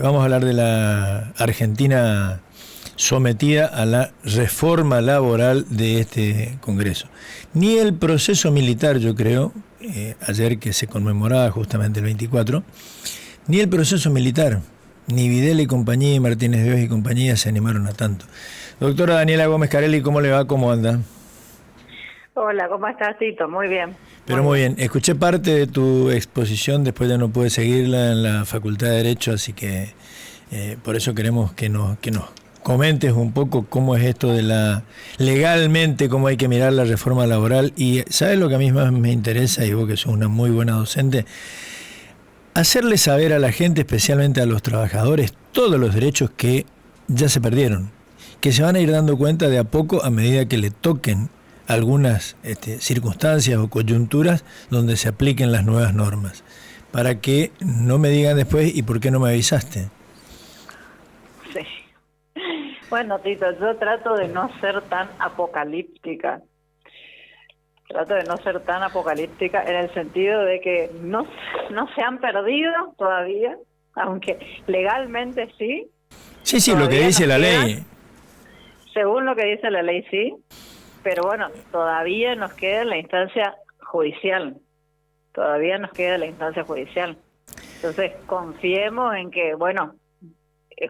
Vamos a hablar de la Argentina sometida a la reforma laboral de este Congreso. Ni el proceso militar, yo creo, ayer que se conmemoraba justamente el 24, ni el proceso militar, ni Videla y compañía y Martínez de Oz y compañía se animaron a tanto. Doctora Daniela Gómez Carelli, ¿cómo le va? ¿Cómo anda? Hola, ¿cómo estás, Tito? Muy bien. Pero muy bien. Escuché parte de tu exposición, después ya no pude seguirla en la Facultad de Derecho, así que por eso queremos que nos comentes un poco cómo es esto de legalmente, cómo hay que mirar la reforma laboral. Y ¿sabes lo que a mí más me interesa? Y vos que sos una muy buena docente, hacerle saber a la gente, especialmente a los trabajadores, todos los derechos que ya se perdieron, que se van a ir dando cuenta de a poco a medida que le toquen algunas circunstancias o coyunturas donde se apliquen las nuevas normas, para que no me digan después ¿y por qué no me avisaste? Sí. Bueno, Tito, yo trato de no ser tan apocalíptica. Trato de no ser tan apocalíptica en el sentido de que no se han perdido todavía, aunque legalmente sí. Sí, lo que dice la ley. Según lo que dice la ley, sí. Pero bueno, todavía nos queda la instancia judicial. Entonces, confiemos en que, bueno,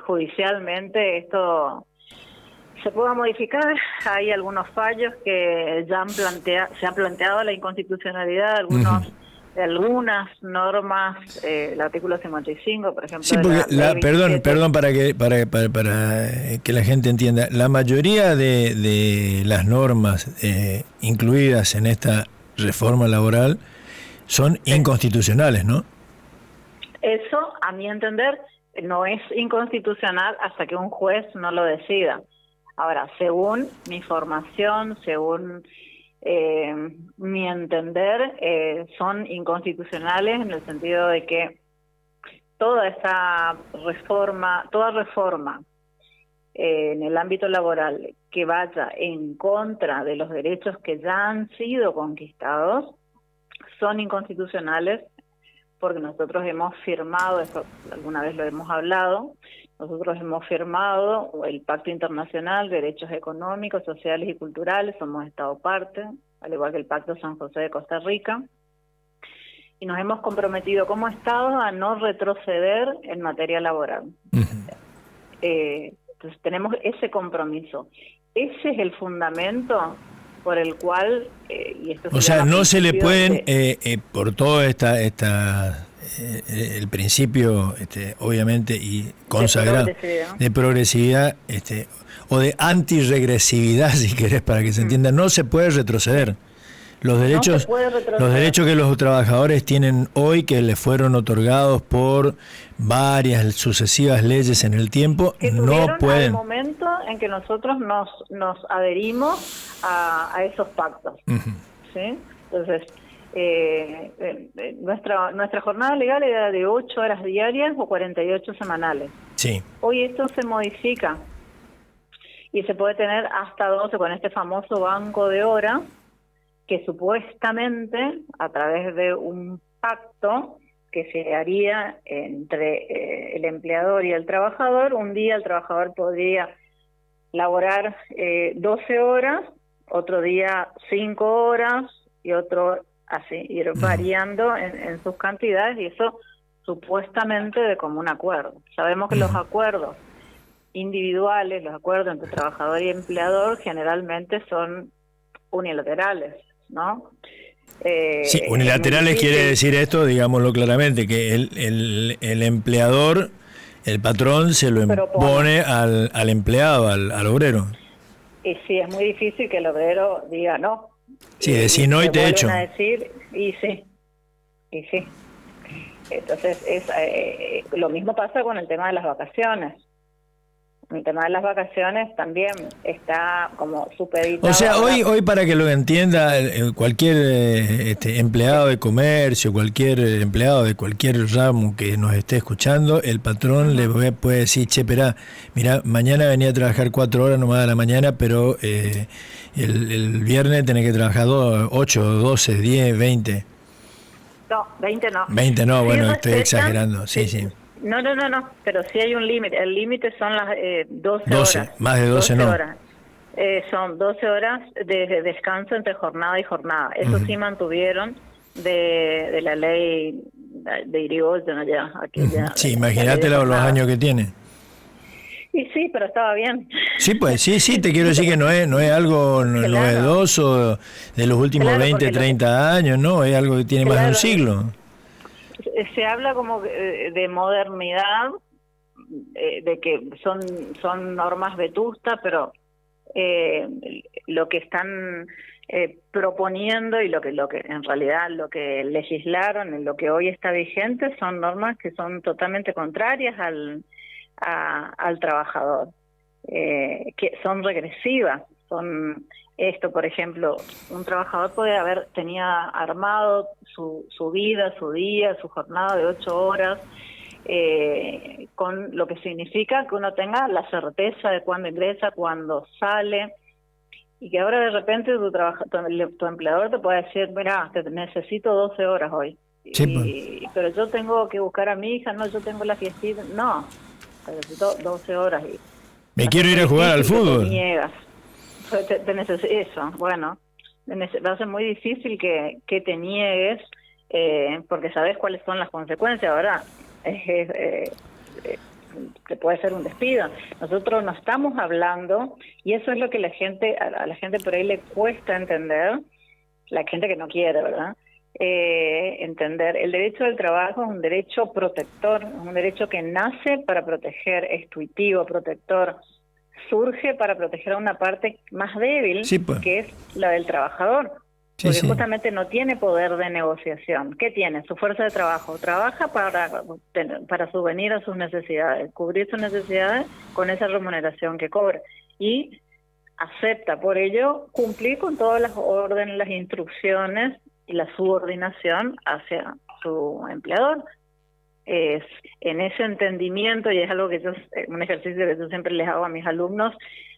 judicialmente esto se pueda modificar. Hay algunos fallos que ya se han planteado la inconstitucionalidad de algunas normas, el artículo 55, por ejemplo. Sí, porque perdón para que la gente entienda, la mayoría de las normas incluidas en esta reforma laboral son inconstitucionales, ¿no? Eso, a mi entender, no es inconstitucional hasta que un juez no lo decida. Ahora, según mi formación, según mi entender, son inconstitucionales en el sentido de que toda reforma en el ámbito laboral que vaya en contra de los derechos que ya han sido conquistados son inconstitucionales, porque nosotros hemos firmado, esto alguna vez lo hemos hablado, nosotros hemos firmado el Pacto Internacional de Derechos Económicos, Sociales y Culturales, somos Estado parte, al igual que el Pacto San José de Costa Rica, y nos hemos comprometido como Estado a no retroceder en materia laboral. Entonces tenemos ese compromiso. Ese es el fundamento por el cual... o sea, no se le pueden, por todo el principio, obviamente, y consagrado, de progresividad, o de antirregresividad, si querés, para que se entienda, no se puede retroceder. Los derechos que los trabajadores tienen hoy, que les fueron otorgados por varias sucesivas leyes en el tiempo, no pueden. El momento en que nosotros nos adherimos a esos pactos, ¿sí? Entonces, nuestra jornada legal era de 8 horas diarias o 48 semanales. Sí. Hoy esto se modifica y se puede tener hasta 12 con este famoso banco de horas, que supuestamente a través de un pacto que se haría entre el empleador y el trabajador, un día el trabajador podría laborar 12 horas, otro día 5 horas y otro así, ir variando en sus cantidades, y eso supuestamente de común acuerdo. Sabemos que los acuerdos individuales, los acuerdos entre trabajador y empleador generalmente son unilaterales, ¿no? Sí, unilaterales quiere decir esto, digámoslo claramente, que el empleador, el patrón, se lo impone al empleado, al obrero. Y sí, es muy difícil que el obrero diga no. Sí, decir no y te echo. Y sí. Entonces, lo mismo pasa con el tema de las vacaciones. El tema de las vacaciones también está como supeditado. O sea, hoy para que lo entienda cualquier empleado de comercio, cualquier empleado de cualquier ramo que nos esté escuchando, el patrón le puede decir, che, mira, mañana venía a trabajar 4 horas nomás a la mañana, pero el viernes tenés que trabajar 8, 12, 10, 20. No, 20 no. 20 no, bueno, estoy exagerando, sí. No, pero sí hay un límite. El límite son las 12 12, horas. más de 12 no. horas. Son 12 horas de descanso entre jornada y jornada. Eso sí mantuvieron de la ley de Irigoyen allá. Sí, La ley de imagínate los jornada. años que tiene. Y sí, pero estaba bien. Sí, pues sí, te quiero decir que no es algo Claro, novedoso de los últimos claro, 20, porque 30 años, no, es algo que tiene más de un claro, siglo. se habla como de modernidad, de que son normas vetustas, pero eh, lo que están proponiendo y lo que en realidad lo que legislaron y lo que hoy está vigente son normas que son totalmente contrarias al trabajador, que son regresivas. Son esto, por ejemplo, un trabajador tenía armado su vida, su día, su jornada de 8 horas, con lo que significa que uno tenga la certeza de cuándo ingresa, cuándo sale, y que ahora de repente tu empleador te puede decir, mira, te necesito 12 horas hoy, Sí, pues. pero yo tengo que buscar a mi hija, no, yo tengo la fiestita, no, te necesito 12 horas y Me va a ser quiero ir muy a jugar al difícil que te fútbol. niegas. Eso, bueno, va a ser muy difícil que te niegues, porque sabes cuáles son las consecuencias. Ahora, que puede ser un despido. Nosotros no estamos hablando, y eso es lo que a la gente por ahí le cuesta entender, la gente que no quiere, ¿verdad? Entender. El derecho del trabajo es un derecho protector, es un derecho que nace para proteger, es tuitivo, protector, surge para proteger a una parte más débil, Sí, pues. que es la del trabajador, Sí, porque sí. justamente no tiene poder de negociación. ¿Qué tiene? Su fuerza de trabajo. Trabaja para subvenir a sus necesidades, cubrir sus necesidades con esa remuneración que cobra. Y acepta por ello cumplir con todas las órdenes, las instrucciones y la subordinación hacia su empleador. Es en ese entendimiento, y es algo que un ejercicio que yo siempre les hago a mis alumnos.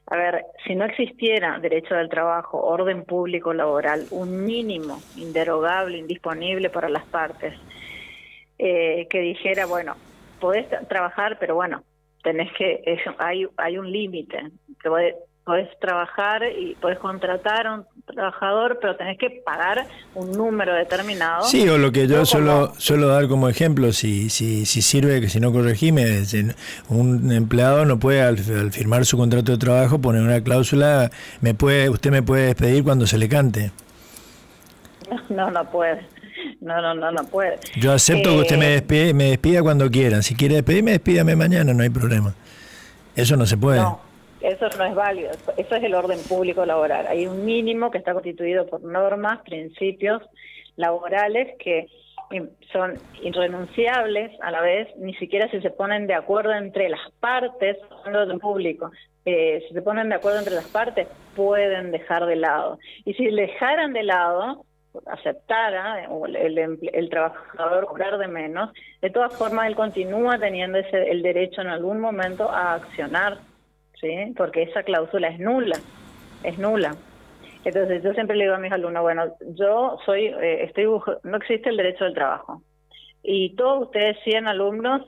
A ver, si no existiera derecho del trabajo, orden público laboral, un mínimo inderogable, indisponible para las partes, que dijera, bueno, podés trabajar, pero bueno, hay un límite. Podés trabajar y podés contratar a un trabajador, pero tenés que pagar un número determinado. Sí, o lo que yo suelo dar como ejemplo, si sirve, que si no corregime, un empleado no puede al firmar su contrato de trabajo poner una cláusula, usted me puede despedir cuando se le cante. No puede. No puede. Yo acepto que usted me despida cuando quiera. Si quiere despedirme, despídame mañana, no hay problema. Eso no se puede. No, eso no es válido. Eso es el orden público laboral. Hay un mínimo que está constituido por normas, principios laborales que son irrenunciables a la vez, ni siquiera si se ponen de acuerdo entre las partes, hablando del público, si se ponen de acuerdo entre las partes, pueden dejar de lado. Y si dejaran de lado, aceptara el trabajador cobrar de menos, de todas formas él continúa teniendo el derecho en algún momento a accionar, ¿sí? Porque esa cláusula es nula. Entonces yo siempre le digo a mis alumnos, bueno, yo no existe el derecho del trabajo, y todos ustedes 100 alumnos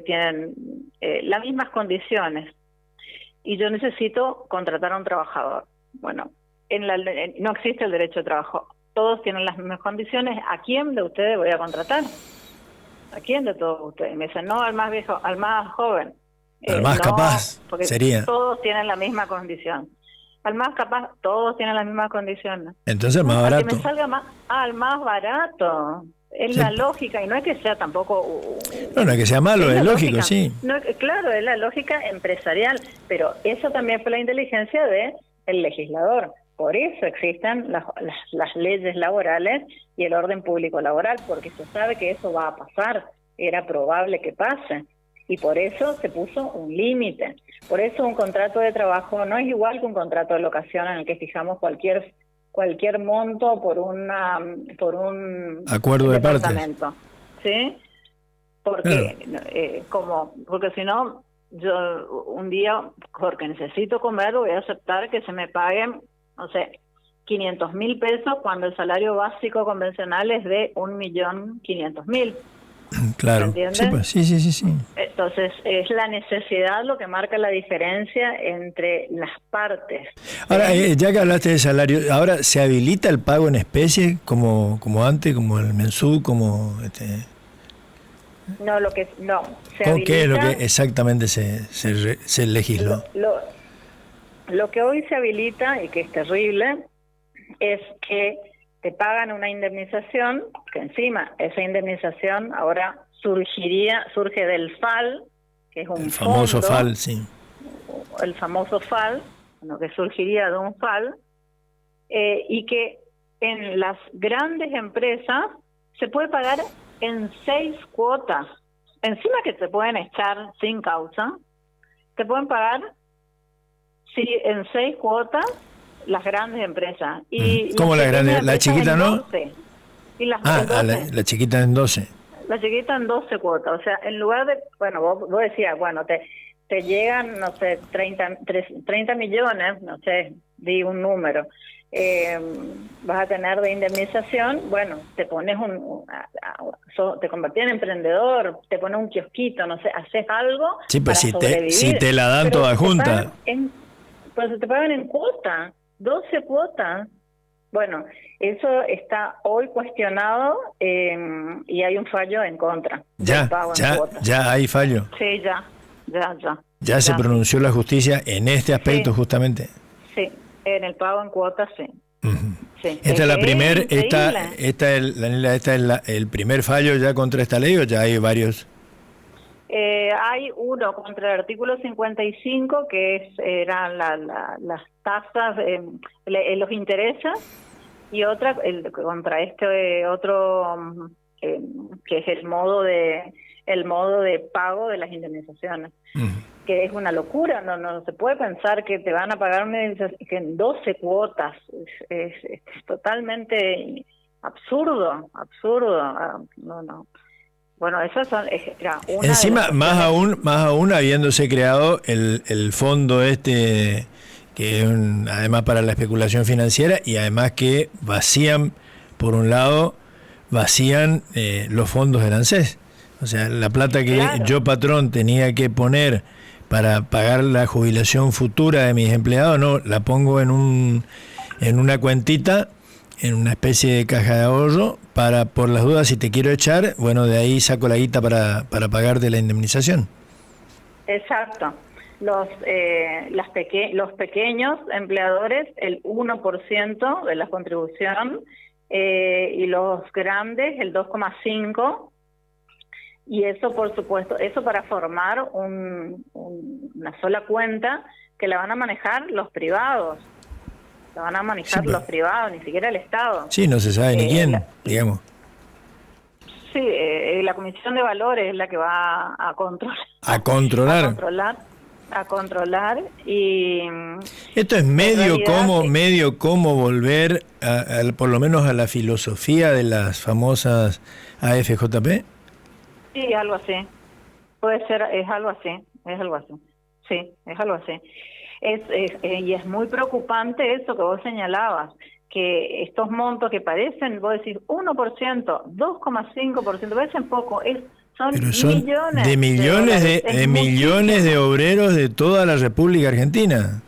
tienen las mismas condiciones, y yo necesito contratar a un trabajador. Bueno, no existe el derecho de trabajo. Todos tienen las mismas condiciones. ¿A quién de ustedes voy a contratar? ¿A quién de todos ustedes? Me dicen, no, al más viejo, al más joven. Al más capaz, porque sería. Todos tienen la misma condición. Al más capaz, todos tienen las mismas condiciones. Entonces, el más barato. Al que me salga al más barato. Es la lógica, y no es que sea tampoco... No es que sea malo, es lógico, sí. No, claro, es la lógica empresarial, pero eso también fue la inteligencia del legislador. Por eso existen las leyes laborales y el orden público laboral, porque se sabe que eso va a pasar, era probable que pase, y por eso se puso un límite. Por eso un contrato de trabajo no es igual que un contrato de locación en el que fijamos cualquier monto por un acuerdo de departamento, ¿sí? Porque claro. Porque si no, yo un día, porque necesito comer, voy a aceptar que se me paguen, no sé, 500.000 pesos cuando el salario básico convencional es de 1.500.000. Claro. ¿Entiendes? Sí, pues, sí. Entonces, es la necesidad lo que marca la diferencia entre las partes. Ahora, ya que hablaste de salario, ¿ahora se habilita el pago en especie como antes, como el mensú, como No, se ¿qué es lo que habilita. exactamente se legisló? Lo que hoy se habilita, y que es terrible, es que te pagan una indemnización, que encima esa indemnización ahora surge del FAL, que es un El famoso fondo, FAL, sí. el famoso FAL, lo que surgiría de un FAL, y que en las grandes empresas se puede pagar en 6 cuotas. Encima que te pueden echar sin causa, te pueden pagar en 6 cuotas las grandes empresas. Y ¿Cómo la grande? ¿La chiquita en no? 12. Y en 12. La chiquita en 12. La chiquita en 12 cuotas. O sea, en lugar de, bueno, vos decías, bueno, te llegan, no sé, 30 millones, no sé, di un número, vas a tener de indemnización, bueno, te pones te convertís en emprendedor, te pones un kiosquito, no sé, haces algo Sí, pues para sobrevivir. si te la dan pero toda junta. Pues te pagan en cuota, 12 cuotas. Bueno, eso está hoy cuestionado y hay un fallo en contra del pago en cuotas. Ya hay fallo. Sí, ya. Ya se pronunció la justicia en este aspecto, justamente. Sí, en el pago en cuotas, sí. Sí. Esta es la primera, esta es el primer fallo ya contra esta ley, ¿o ya hay varios? Hay uno contra el artículo 55 que eran las tasas, los intereses, y otra contra este otro que es el modo de pago de las indemnizaciones, que es una locura. No se puede pensar que te van a pagar que en 12 cuotas. Es totalmente absurdo. No. Bueno, era una. Encima, más aún habiéndose creado el fondo que es además para la especulación financiera, y además que por un lado, vacían los fondos del ANSES. O sea, la plata que yo, patrón, tenía que poner para pagar la jubilación futura de mis empleados, no, la pongo en una cuentita, en una especie de caja de ahorro, por las dudas, si te quiero echar, bueno, de ahí saco la guita para pagarte la indemnización. Exacto. Los pequeños empleadores, el 1% de la contribución, y los grandes, el 2,5%. Y eso, por supuesto, eso para formar una sola cuenta que la van a manejar los privados. La van a manejar los privados, ni siquiera el Estado. Sí, no se sabe ni quién, digamos. Sí, la Comisión de Valores es la que va a controlar. A controlar y... Esto es medio como volver por lo menos a la filosofía de las famosas AFJP. Sí, algo así. Puede ser, es algo así. Sí, es algo así. Y es muy preocupante eso que vos señalabas, que estos montos que parecen, vos decís 1%, 2,5%, parecen poco, son millones de millones de obreros de toda la República Argentina.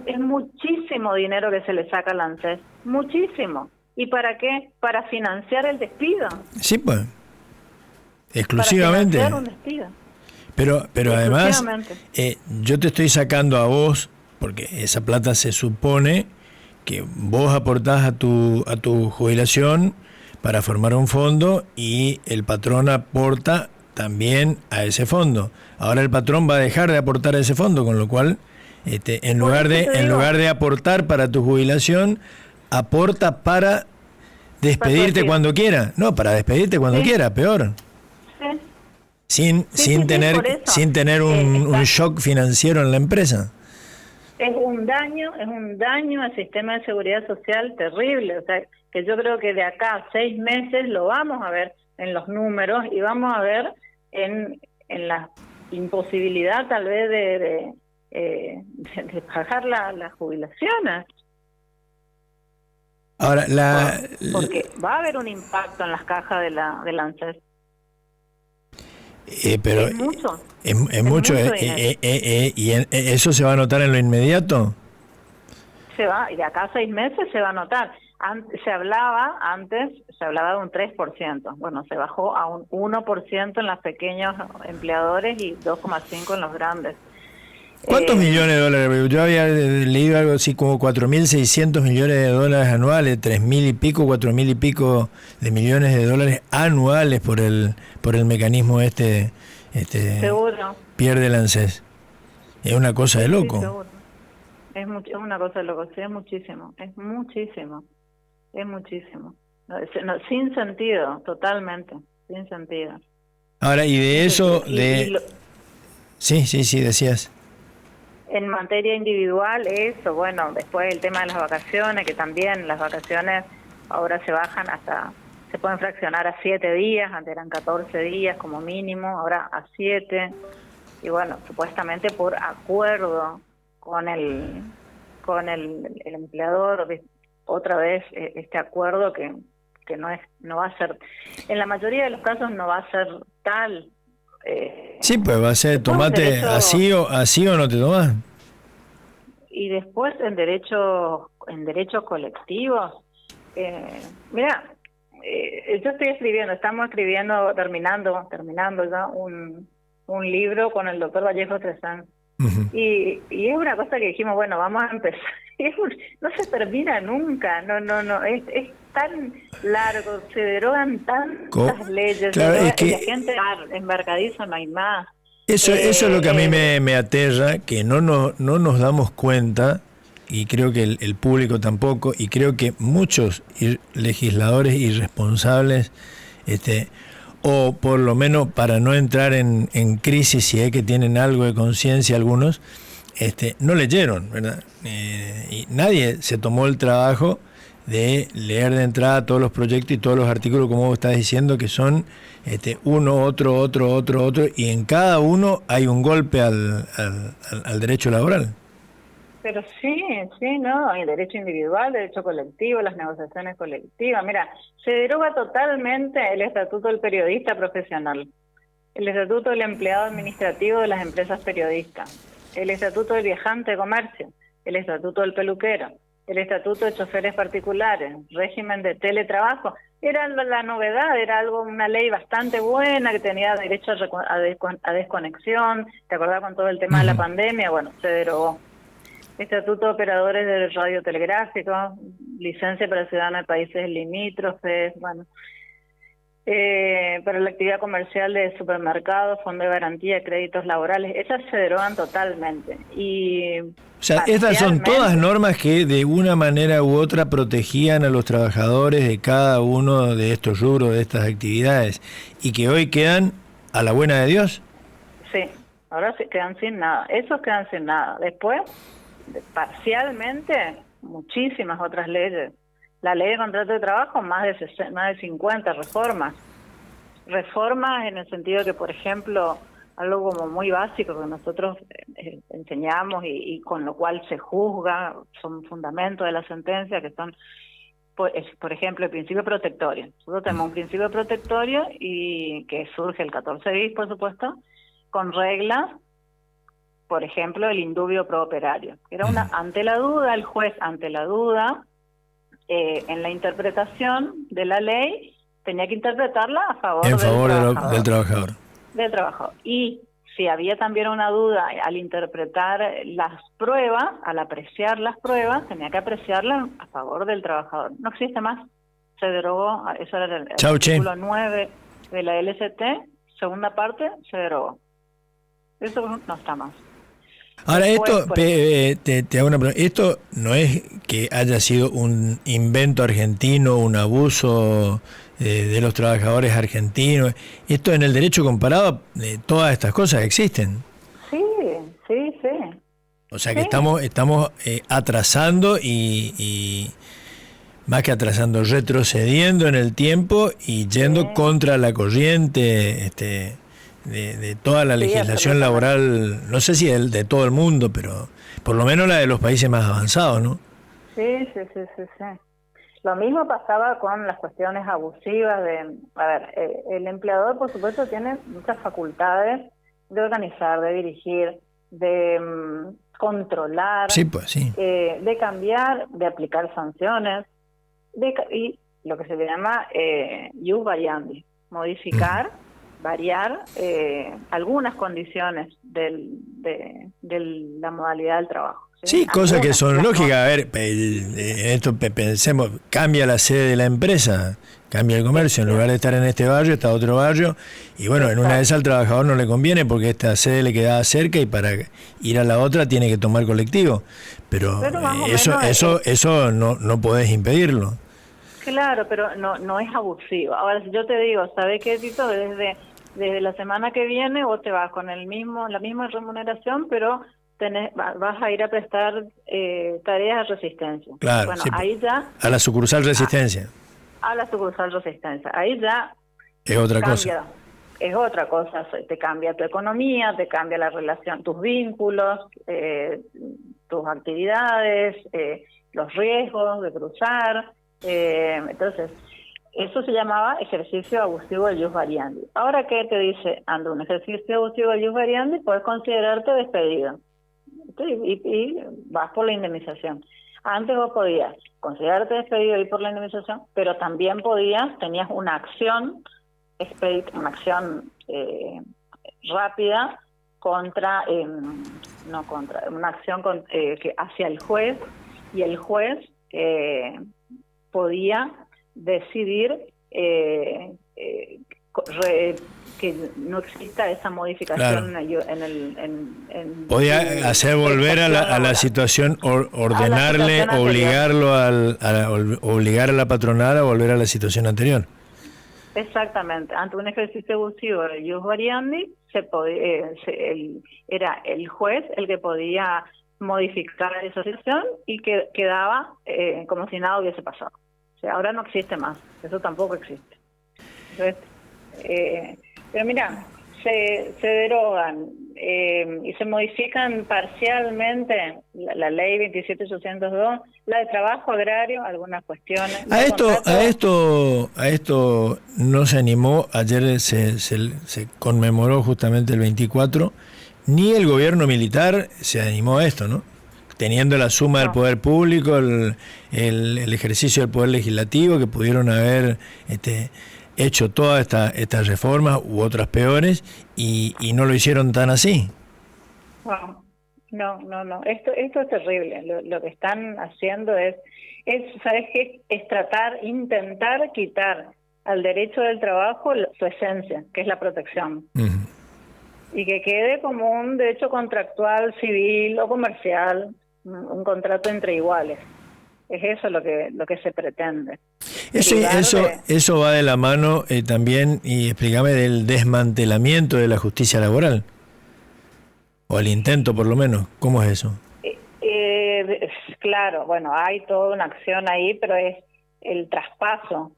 Es muchísimo dinero que se le saca al ANSES, muchísimo. ¿Y para qué? Para financiar el despido. Sí, pues. Exclusivamente. Para financiar un despido. Pero además, yo te estoy sacando a vos, porque esa plata se supone que vos aportás a tu jubilación para formar un fondo, y el patrón aporta también a ese fondo. Ahora el patrón va a dejar de aportar a ese fondo, con lo cual, en lugar de aportar para tu jubilación, aporta para despedirte cuando quiera. No, para despedirte cuando quiera, peor. Sin tener un shock financiero en la empresa. Es un daño al sistema de seguridad social terrible. O sea, que yo creo que de acá a 6 meses lo vamos a ver en los números, y vamos a ver en la imposibilidad tal vez de pagar las jubilaciones. Ahora, porque va a haber un impacto en las cajas de la ANSES. Pero es mucho. Es mucho, ¿y eso se va a notar en lo inmediato? Se va, y de acá a 6 meses se va a notar. Antes se hablaba de un 3%. Bueno, se bajó a un 1% en los pequeños empleadores y 2,5% en los grandes. ¿Cuántos millones de dólares? Yo había leído algo así como 4.600 millones de dólares anuales, 3.000 y pico, 4.000 y pico de millones de dólares anuales por el mecanismo seguro. Pierde el ANSES. Es una cosa de loco. Sí, seguro. Es una cosa de loco, sí, es muchísimo. Sin sentido, totalmente, sin sentido. Ahora, y de eso, Sí, decías. En materia individual, eso, bueno, después el tema de las vacaciones, que también las vacaciones ahora se bajan se pueden fraccionar a 7 días, antes eran 14 días como mínimo, ahora a 7, y bueno, supuestamente por acuerdo con el empleador, otra vez este acuerdo que no va a ser, en la mayoría de los casos no va a ser tal. Sí, pues va a ser tomate así o no te tomas. Y después en derechos colectivos, mira, yo estamos terminando ya un libro con el doctor Vallejo Trezán. Uh-huh. Y es una cosa que dijimos, bueno, vamos a empezar. No se termina nunca, no, es tan largo, se derogan tantas leyes, claro, es que la gente embarcadiza, no hay más. Eso es lo que a mí me aterra, que no nos damos cuenta, y creo que el público tampoco, y creo que muchos legisladores irresponsables, o por lo menos para no entrar en crisis, si es que tienen algo de conciencia algunos, no leyeron, ¿verdad? Y nadie se tomó el trabajo de leer de entrada todos los proyectos y todos los artículos, como vos estás diciendo, que son uno, otro, y en cada uno hay un golpe al derecho laboral. Pero sí, ¿no? Hay derecho individual, derecho colectivo, las negociaciones colectivas. Mira, se deroga totalmente el Estatuto del Periodista Profesional, el Estatuto del Empleado Administrativo de las Empresas Periodistas, el Estatuto del Viajante de Comercio, el Estatuto del Peluquero, el Estatuto de Choferes Particulares, régimen de teletrabajo. Era la novedad, era una ley bastante buena que tenía derecho a desconexión. ¿Te acordás con todo el tema de la pandemia? Bueno, se derogó. Estatuto de Operadores de Radiotelegráfico, licencia para ciudadanos de países limítrofes, bueno. Para la actividad comercial de supermercados, fondo de garantía de créditos laborales, esas se derogan totalmente. O sea, estas son todas normas que de una manera u otra protegían a los trabajadores de cada uno de estos rubros, de estas actividades, y que hoy quedan a la buena de Dios. Sí, ahora se quedan sin nada, esos quedan sin nada. Después, parcialmente, muchísimas otras leyes. La ley de contrato de trabajo, más de 50 reformas. Reformas en el sentido que, por ejemplo, algo como muy básico que nosotros enseñamos y con lo cual se juzga, son fundamentos de la sentencia, que son, por ejemplo, el principio protectorio. Nosotros tenemos un principio protectorio y que surge el 14 bis, por supuesto, con reglas, por ejemplo, el indubio pro operario. Era ante la duda, el juez, en la interpretación de la ley, tenía que interpretarla a favor del trabajador. Del trabajador. Y si había también una duda al interpretar las pruebas, al apreciar las pruebas, tenía que apreciarlas a favor del trabajador. No existe más. Se derogó, eso era el artículo 9 de la LST, segunda parte, se derogó. Eso no está más. Ahora, te hago una pregunta. Esto no es que haya sido un invento argentino, un abuso de los trabajadores argentinos. Esto en el derecho comparado, todas estas cosas existen. Sí. O sea que estamos atrasando y más que atrasando, retrocediendo en el tiempo y yendo contra la corriente, de toda la legislación laboral, no sé si de todo el mundo, pero por lo menos la de los países más avanzados, ¿no? Sí. Lo mismo pasaba con las cuestiones abusivas el empleador, por supuesto, tiene muchas facultades de organizar, de dirigir, de controlar, Sí, pues sí. de cambiar, de aplicar sanciones, y lo que se llama ius variandi, modificar, variar algunas condiciones de la modalidad del trabajo. Sí, cosas que son lógicas. A ver, pensemos, cambia la sede de la empresa, cambia el comercio, en lugar de estar en este barrio, está otro barrio, y bueno, en una de esas al trabajador no le conviene porque esta sede le quedaba cerca y para ir a la otra tiene que tomar colectivo. Pero eso no podés impedirlo. Claro, pero no es abusivo. Ahora, si yo te digo, ¿sabe qué, Tito? Desde la semana que viene vos te vas con la misma remuneración, pero vas a ir a prestar tareas de resistencia. Claro, bueno, sí, ahí ya... A la sucursal Resistencia. A la sucursal Resistencia. Ahí ya es otra cambia, cosa. Es otra cosa. Te cambia tu economía, te cambia la relación, tus vínculos, tus actividades, los riesgos de cruzar. Entonces, eso se llamaba ejercicio abusivo del ius variandi. Ahora, ¿qué te dice? Ante un ejercicio abusivo del ius variandi, puedes considerarte despedido. Y vas por la indemnización. Antes vos podías considerarte despedido y ir por la indemnización, pero también tenías una acción rápida una acción que hacia el juez, y el juez podía decidir que no exista esa modificación. Claro. Podía hacer volver a la situación, ordenarle, obligar a la patronal a volver a la situación anterior. Exactamente. Ante un ejercicio abusivo del ius variandi, era el juez el que podía modificar esa situación y que quedaba como si nada hubiese pasado. O sea, ahora no existe más. Eso tampoco existe. Entonces, pero mira, se derogan y se modifican parcialmente la ley 27802, la de trabajo agrario, algunas cuestiones. A esto no se animó. Ayer se conmemoró justamente el 24, ni el gobierno militar se animó a esto, ¿no? Teniendo la suma del poder público, el ejercicio del poder legislativo, que pudieron haber hecho todas estas reformas u otras peores, y no lo hicieron tan así. No. Esto es terrible. Lo que están haciendo es ¿sabes qué? Es intentar quitar al derecho del trabajo su esencia, que es la protección. Uh-huh. Y que quede como un derecho contractual, civil o comercial, un contrato entre iguales. Es eso lo que se pretende. Eso va de la mano también, y explícame, del desmantelamiento de la justicia laboral, o el intento por lo menos. ¿Cómo es eso? Claro, bueno, hay toda una acción ahí, pero es el traspaso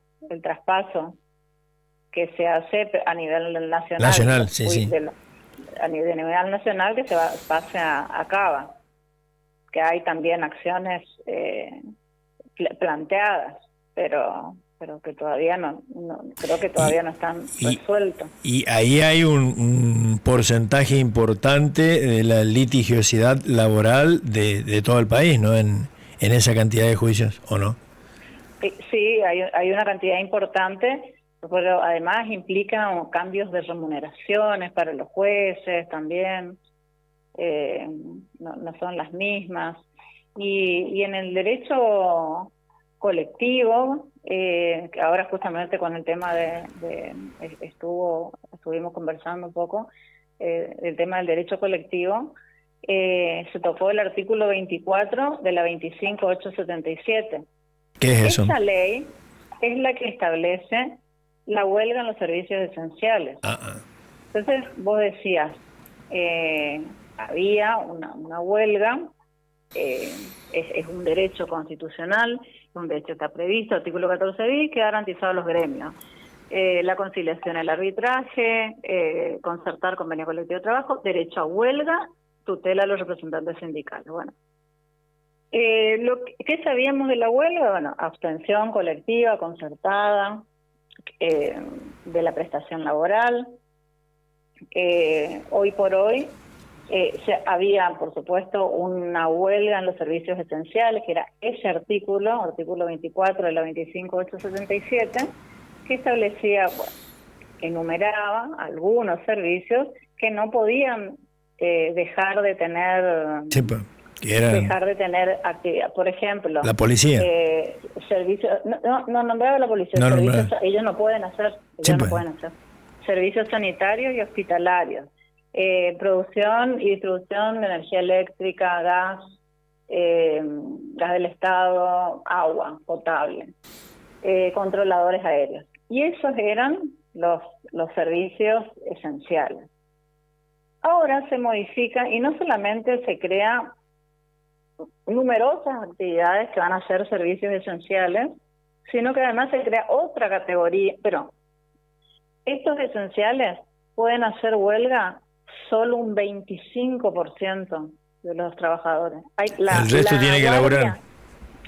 que se hace a nivel nacional. A nivel nacional que pase a Cava, que hay también acciones planteadas, pero que todavía no están resueltos. Y ahí hay un porcentaje importante de la litigiosidad laboral de todo el país, ¿no? En esa cantidad de juicios, ¿o no? Sí, hay una cantidad importante, pero además implica cambios de remuneraciones para los jueces también, no son las mismas. Y en el derecho colectivo, que ahora justamente con el tema estuvimos conversando un poco, el tema del derecho colectivo, se tocó el artículo 24 de la 25877. ¿Qué es eso? Esa ley es la que establece la huelga en los servicios esenciales. Entonces vos decías, había una huelga, es un derecho constitucional, un derecho está previsto, artículo 14 bis, que ha garantizado a los gremios. La conciliación, el arbitraje, concertar convenio colectivo de trabajo, derecho a huelga, tutela a los representantes sindicales. Bueno, ¿Qué sabíamos de la huelga? Bueno, abstención colectiva, concertada, de la prestación laboral. Hoy por hoy había, por supuesto, una huelga en los servicios esenciales, que era ese artículo 24 de la 25877, que establecía, bueno, enumeraba algunos servicios que no podían dejar de tener... Sí, pues, que eran dejar de tener actividad. Por ejemplo, la policía. Servicios, no nombraba a la policía, No servicios, nombraba. ellos no pueden hacer, Sí, ellos no pues. pueden hacer. Servicios sanitarios y hospitalarios, producción y distribución de energía eléctrica, gas del Estado, agua potable, controladores aéreos. Y esos eran los servicios esenciales. Ahora se modifica y no solamente se crea numerosas actividades que van a ser servicios esenciales, sino que además se crea otra categoría. Pero estos esenciales pueden hacer huelga solo un 25% de los trabajadores. El resto tiene que laburar.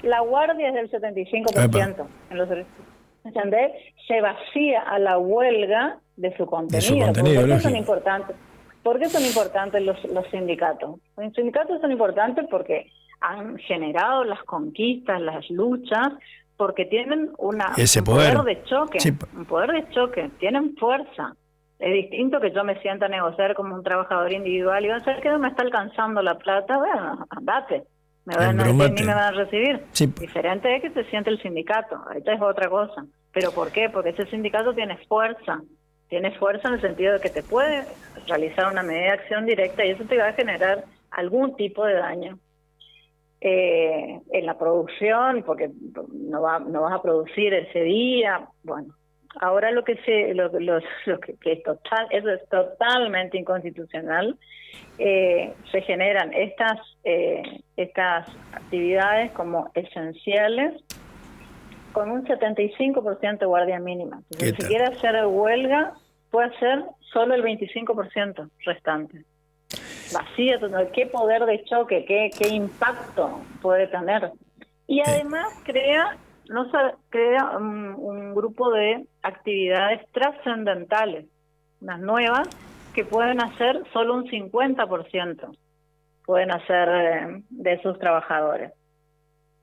La guardia es del 75% en los servicios. ¿Entendés? Se vacía a la huelga de su contenido. ¿Por qué son importantes? ¿Por qué son importantes los sindicatos? Los sindicatos son importantes porque han generado las conquistas, las luchas, porque tienen un poder de choque, sí. Un poder de choque, tienen fuerza. Es distinto que yo me sienta a negociar como un trabajador individual y va a ser que no me está alcanzando la plata, bueno, andate, ni me van a recibir. Sí. Diferente es que se siente el sindicato, esta es otra cosa. ¿Pero por qué? Porque ese sindicato tiene fuerza en el sentido de que te puede realizar una medida de acción directa y eso te va a generar algún tipo de daño en la producción, porque no vas a producir ese día. Bueno, ahora lo que es totalmente inconstitucional, se generan estas actividades como esenciales con un 75% de guardia mínima. Entonces, si quiere hacer huelga, puede hacer solo el 25% restante. Vacía, qué poder de choque, qué impacto puede tener. Y además crea un grupo de actividades trascendentales, unas nuevas, que pueden hacer solo un 50%, pueden hacer de sus trabajadores.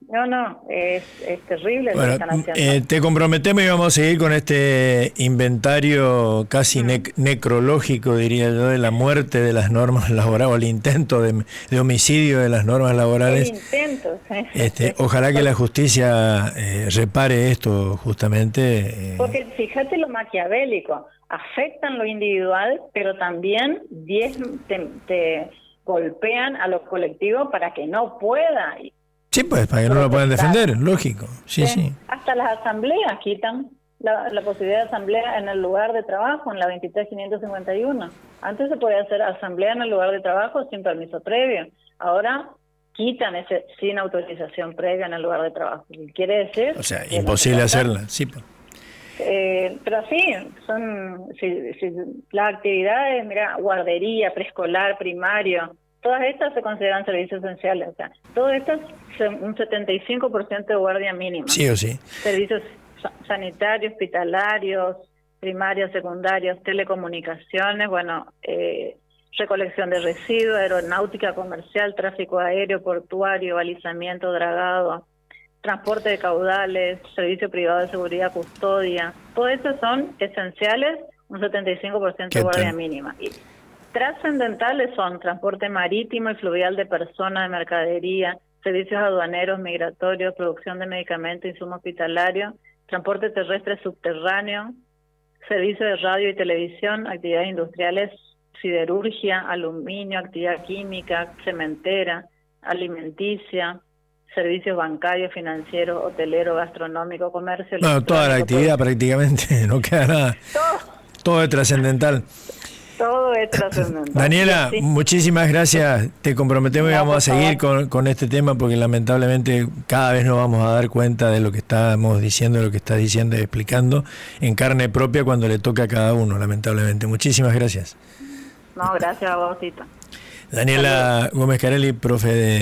No, es terrible lo que están haciendo. Te comprometemos y vamos a seguir con este inventario casi necrológico, diría yo, de la muerte de las normas laborales, o el intento de homicidio de las normas laborales. El intento. Ojalá que la justicia repare esto justamente. Porque fíjate lo maquiavélico, afectan lo individual, pero también te golpean a lo colectivo para que no pueda. Sí, pues, para que no lo puedan defender, lógico. Sí. Hasta las asambleas quitan la posibilidad de asamblea en el lugar de trabajo, en la 23551. Antes se podía hacer asamblea en el lugar de trabajo sin permiso previo. Ahora quitan ese sin autorización previa en el lugar de trabajo. Quiere decir... O sea, imposible hacerla, sí. Pues. Pero sí, las actividades, mira, guardería, preescolar, primario... Todas estas se consideran servicios esenciales, o sea, todas estas un 75% de guardia mínima. Sí o sí. Servicios sanitarios, hospitalarios, primarios, secundarios, telecomunicaciones, recolección de residuos, aeronáutica comercial, tráfico aéreo, portuario, balizamiento, dragado, transporte de caudales, servicio privado de seguridad, custodia. Todos estos son esenciales, un 75% de guardia mínima. Y trascendentales son transporte marítimo y fluvial de personas, de mercadería, servicios aduaneros, migratorios, producción de medicamentos, insumos hospitalarios, transporte terrestre subterráneo, servicio de radio y televisión, actividades industriales, siderurgia, aluminio, actividad química, cementera, alimenticia, servicios bancarios, financieros, hotelero, gastronómico, comercio. No, toda la actividad prácticamente, no queda nada. Todo es trascendental. Todo es trascendental. Daniela, muchísimas gracias. Te comprometemos y vamos a seguir con este tema porque lamentablemente cada vez nos vamos a dar cuenta de lo que estamos diciendo, de lo que estás diciendo y explicando en carne propia cuando le toca a cada uno, lamentablemente. Muchísimas gracias. No, gracias a vos, Tito. Daniela Gómez Carelli, profe de